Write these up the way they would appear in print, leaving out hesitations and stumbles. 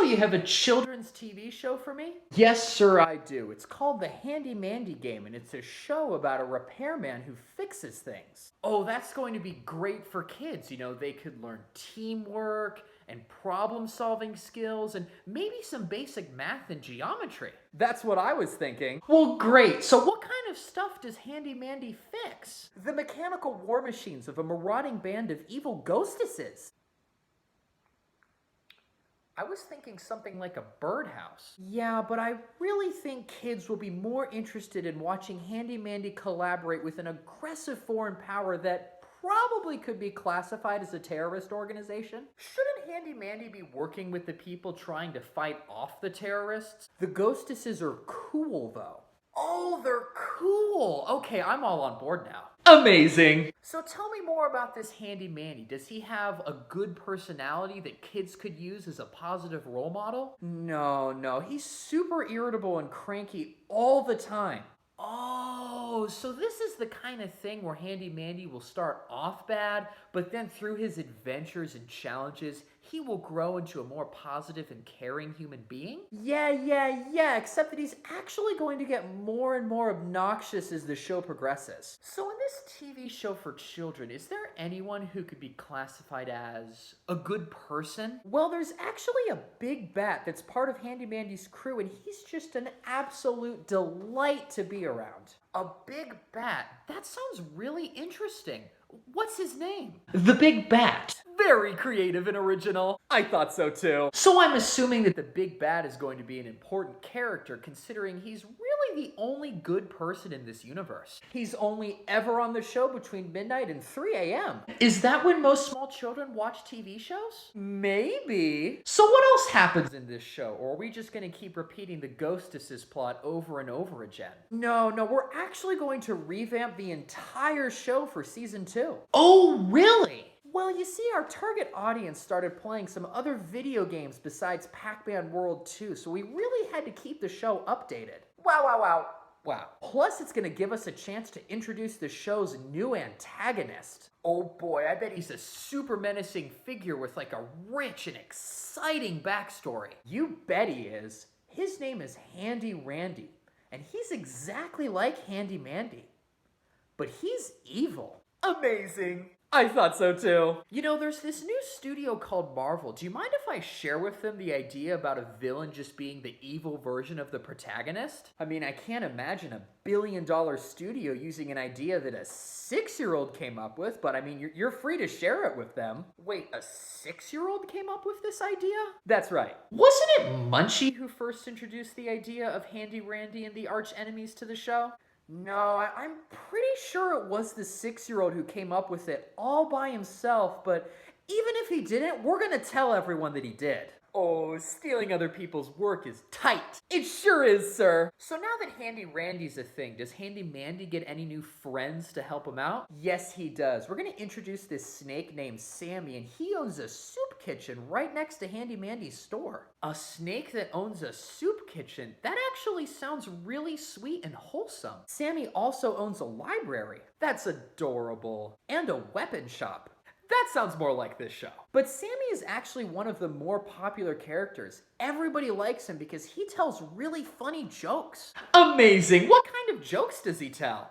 you have a children's TV show for me? Yes, sir, I do. It's called the Handy Mandy Game, and it's a show about a repairman who fixes things. Oh, that's going to be great for kids. You know, they could learn teamwork and problem-solving skills and maybe some basic math and geometry. That's what I was thinking. Well, great. So what kind of stuff does Handy Mandy fix? The mechanical war machines of a marauding band of evil ghostesses. I was thinking something like a birdhouse. Yeah, but I really think kids will be more interested in watching Handy Mandy collaborate with an aggressive foreign power that probably could be classified as a terrorist organization. Shouldn't Handy Mandy be working with the people trying to fight off the terrorists? The ghostesses are cool, though. Oh, they're cool. Okay, I'm all on board now. Amazing. So tell me more about this Handy Mandy. Does he have a good personality that kids could use as a positive role model? No. He's super irritable and cranky all the time. Oh, so this is the kind of thing where Handy Mandy will start off bad, but then through his adventures and challenges, he will grow into a more positive and caring human being? Yeah, except that he's actually going to get more and more obnoxious as the show progresses. So in this TV show for children, is there anyone who could be classified as a good person? Well, there's actually a big bat that's part of Handy Mandy's crew, and he's just an absolute delight to be around. A big bat? That sounds really interesting. What's his name? The Big Bat. Very creative and original. I thought so too. So I'm assuming that the Big Bat is going to be an important character considering he's really the only good person in this universe. He's only ever on the show between midnight and 3 a.m. Is that when most small children watch TV shows? Maybe. So what else happens in this show? Or are we just going to keep repeating the Ghostesses plot over and over again? No, we're actually going to revamp the entire show for season 2. Oh, really? Well, you see, our target audience started playing some other video games besides Pac-Man World 2, so we really had to keep the show updated. Wow. Plus, it's going to give us a chance to introduce the show's new antagonist. Oh boy, I bet he's a super menacing figure with like a rich and exciting backstory. You bet he is. His name is Handy Randy, and he's exactly like Handy Mandy. But he's evil. Amazing. I thought so too. You know, there's this new studio called Marvel. Do you mind if I share with them the idea about a villain just being the evil version of the protagonist? I mean, I can't imagine a billion-dollar studio using an idea that a 6-year-old came up with, but I mean, you're free to share it with them. Wait, a 6-year-old came up with this idea? That's right. Wasn't it Munchie who first introduced the idea of Handy Randy and the arch enemies to the show? No, I'm pretty sure it was the 6-year-old who came up with it all by himself, but even if he didn't, we're gonna tell everyone that he did. Oh, stealing other people's work is tight. It sure is, sir. So now that Handy Randy's a thing, does Handy Mandy get any new friends to help him out? Yes, he does. We're gonna introduce this snake named Sammy, and he owns a soup kitchen right next to Handy Mandy's store. A snake that owns a soup kitchen? That actually sounds really sweet and wholesome. Sammy also owns a library. That's adorable. And a weapon shop. That sounds more like this show. But Sammy is actually one of the more popular characters. Everybody likes him because he tells really funny jokes. Amazing! What kind of jokes does he tell?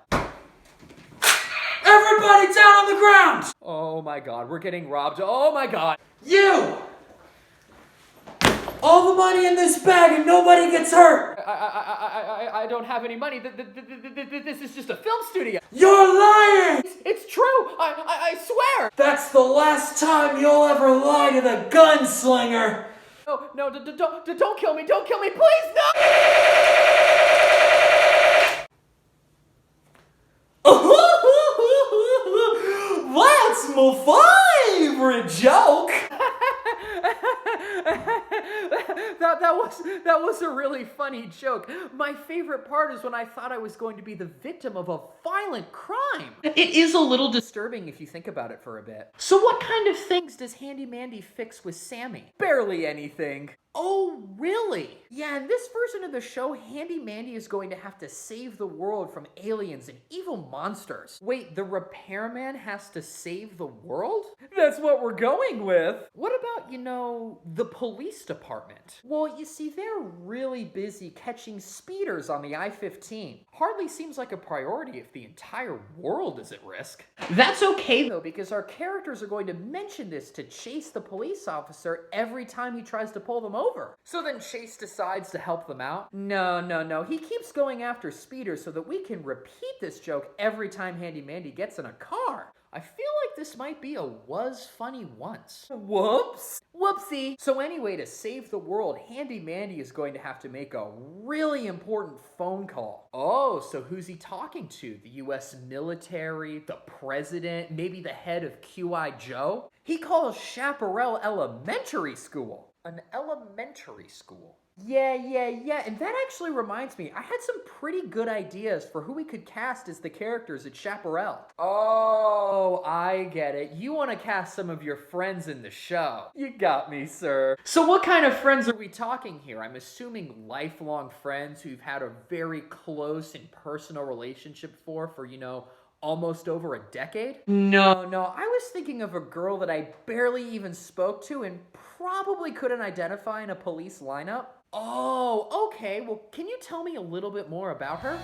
Everybody down on the ground! Oh my god, we're getting robbed. Oh my god. You! All the money in this bag and nobody gets hurt! I don't have any money. This is just a film studio. You're lying! It's true. I swear. That's the last time you'll ever lie to the gunslinger! No, don't kill me. Don't kill me, please, no! That's my favorite joke! That was a really funny joke. My favorite part is when I thought I was going to be the victim of a violent crime. It is a little disturbing if you think about it for a bit. So what kind of things does Handy Mandy fix with Sammy? Barely anything. Oh, really? Yeah, in this version of the show, Handy Mandy is going to have to save the world from aliens and evil monsters. Wait, the repairman has to save the world? That's what we're going with. What about, the police department? Well, you see, they're really busy catching speeders on the I-15. Hardly seems like a priority if the entire world is at risk. That's okay, though, because our characters are going to mention this to Chase, the police officer, every time he tries to pull them over. So then Chase decides to help them out. No. He keeps going after speeders so that we can repeat this joke every time Handy Mandy gets in a car. I feel like this might be a was funny once. Whoops. Whoopsie. So anyway, to save the world, Handy Mandy is going to have to make a really important phone call. Oh, so who's he talking to? The US military, the president, maybe the head of QI Joe? He calls Chaparral Elementary School. An elementary school. Yeah. And that actually reminds me, I had some pretty good ideas for who we could cast as the characters at Chaparral. Oh, I get it. You want to cast some of your friends in the show. You got me, sir. So what kind of friends are we talking here? I'm assuming lifelong friends who you've had a very close and personal relationship for, almost over a decade? No, I was thinking of a girl that I barely even spoke to and probably couldn't identify in a police lineup. Oh, okay. Well, can you tell me a little bit more about her?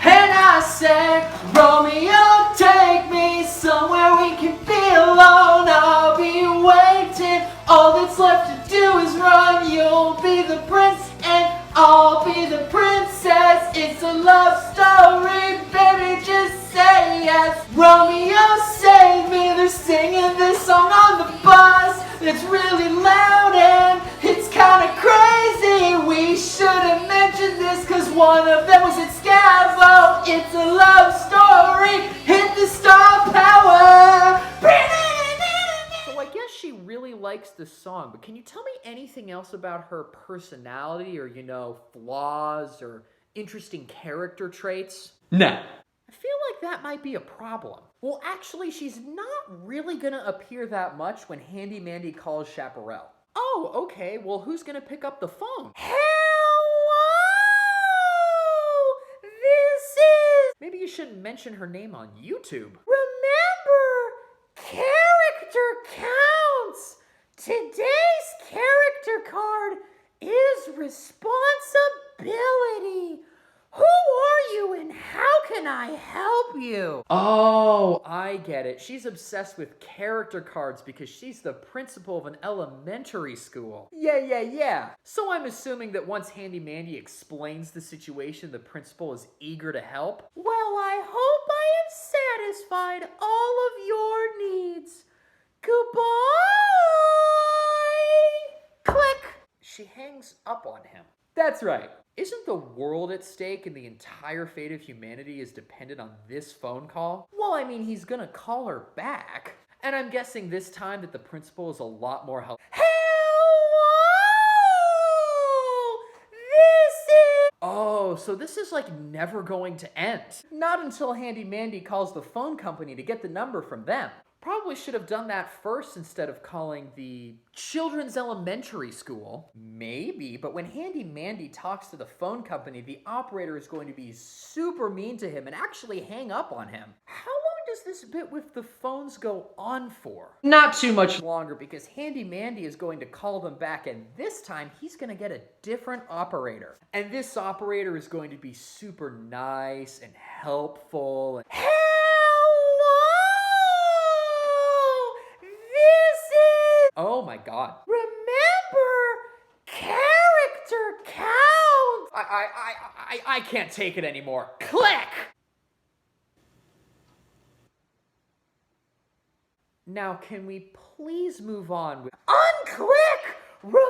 And I said, Romeo, take me somewhere we can be alone. I'll be waiting. All that's left to do is run. You'll be the prince and I'll be the princess. It's a love story, baby, just say yes. Romeo, save me. They're singing this song on the bus. It's really loud and it's kind of crazy. We should have mentioned this cause one of them was at Scavo. It's a love story. Hit the star power. So I guess she really likes this song, but can you tell me anything else about her personality or, flaws or interesting character traits? No. I feel like that might be a problem. Well, actually, she's not really gonna appear that much when Handy Mandy calls Chaparral. Oh, okay. Well, who's gonna pick up the phone? Hello! This is... Maybe you shouldn't mention her name on YouTube. Remember, character counts! Today's character card is responsibility. Who are you and how can I help you? Oh, I get it. She's obsessed with character cards because she's the principal of an elementary school. Yeah. So I'm assuming that once Handy Mandy explains the situation, the principal is eager to help. Well, I hope I have satisfied all of your needs. Goodbye! Click! She hangs up on him. That's right. Isn't the world at stake and the entire fate of humanity is dependent on this phone call? Well, I mean, he's gonna call her back. And I'm guessing this time that the principal is a lot more helpful. Hello! This is... Oh, so this is like never going to end. Not until Handy Mandy calls the phone company to get the number from them. Probably should have done that first instead of calling the children's elementary school. Maybe, but when Handy Mandy talks to the phone company, the operator is going to be super mean to him and actually hang up on him. How long does this bit with the phones go on for? Not too much longer because Handy Mandy is going to call them back and this time he's going to get a different operator. And this operator is going to be super nice and helpful. And oh my god. Remember, character counts! I can't take it anymore. Click! Now, can we please move on with... Unclick! Remember,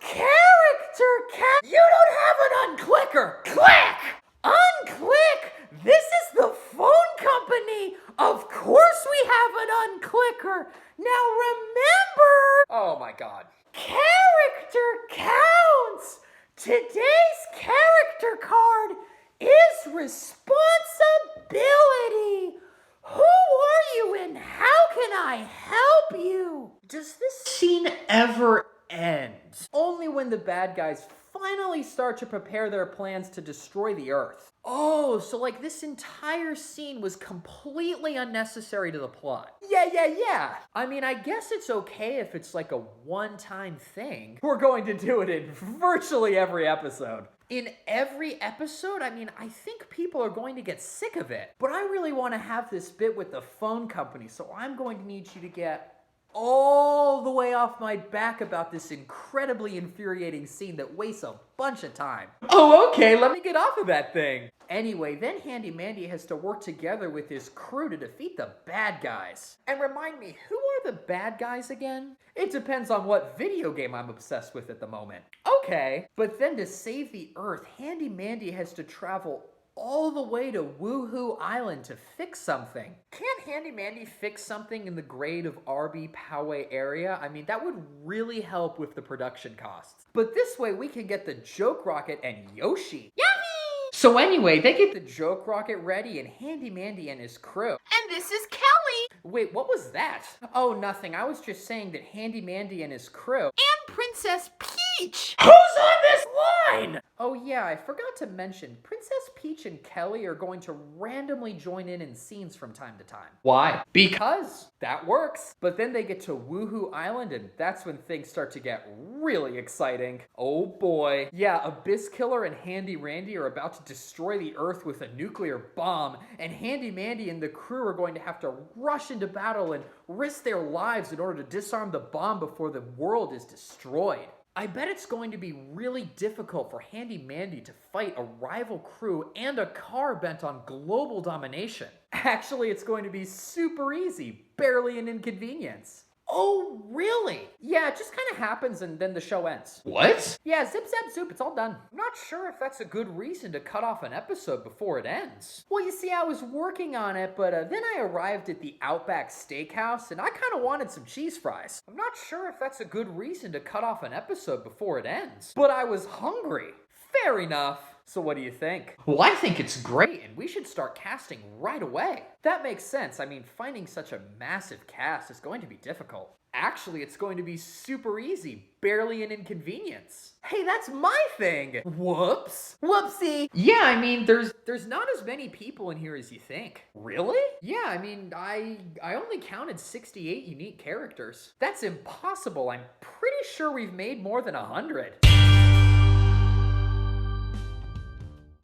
character count... You don't have an unclicker! Click! Unclick! This is the phone company! Of course we have an unclicker! Now remember... Oh my god. Character counts! Today's character card is responsibility! Who are you and how can I help you? Does this scene ever end. Only when the bad guys finally start to prepare their plans to destroy the Earth. Oh, so like this entire scene was completely unnecessary to the plot. Yeah. I mean, I guess it's okay if it's like a one-time thing. We're going to do it in virtually every episode. In every episode, I mean, I think people are going to get sick of it. But I really want to have this bit with the phone company, so I'm going to need you to get all the way off my back about this incredibly infuriating scene that wastes a bunch of time. Oh, okay, let me get off of that thing. Anyway, then Handy Mandy has to work together with his crew to defeat the bad guys. And remind me, who are the bad guys again? It depends on what video game I'm obsessed with at the moment. Okay, but then to save the Earth, Handy Mandy has to travel all the way to Woohoo Island to fix something. Can't Handy Mandy fix something in the grade of RB Poway area? I mean, that would really help with the production costs. But this way we can get the Joke Rocket and Yoshi. Yahoo! So anyway, they get the Joke Rocket ready and Handy Mandy and his crew. And this is Kelly. Wait, what was that? Oh, nothing. I was just saying that Handy Mandy and his crew. And Princess Peach. Who's on this line? Oh yeah, I forgot to mention, Princess Peach and Kelly are going to randomly join in scenes from time to time. Why? Because that works. But then they get to Woohoo Island and that's when things start to get really exciting. Oh boy. Yeah, Abyss Killer and Handy Randy are about to destroy the Earth with a nuclear bomb, and Handy Mandy and the crew are going to have to rush into battle and risk their lives in order to disarm the bomb before the world is destroyed. I bet it's going to be really difficult for Handy Mandy to fight a rival crew and a car bent on global domination. Actually, it's going to be super easy, barely an inconvenience. Oh, really? Yeah, it just kind of happens and then the show ends. What? Yeah, zip zap zoop, it's all done. I'm not sure if that's a good reason to cut off an episode before it ends. Well, you see, I was working on it, but then I arrived at the Outback Steakhouse and I kind of wanted some cheese fries. I'm not sure if that's a good reason to cut off an episode before it ends, but I was hungry. Fair enough. So what do you think? Well, I think it's great, and we should start casting right away. That makes sense. I mean, finding such a massive cast is going to be difficult. Actually, it's going to be super easy, barely an inconvenience. Hey, that's my thing! Whoops. Whoopsie. Yeah, I mean, there's not as many people in here as you think. Really? Yeah, I mean, I only counted 68 unique characters. That's impossible. I'm pretty sure we've made more than 100.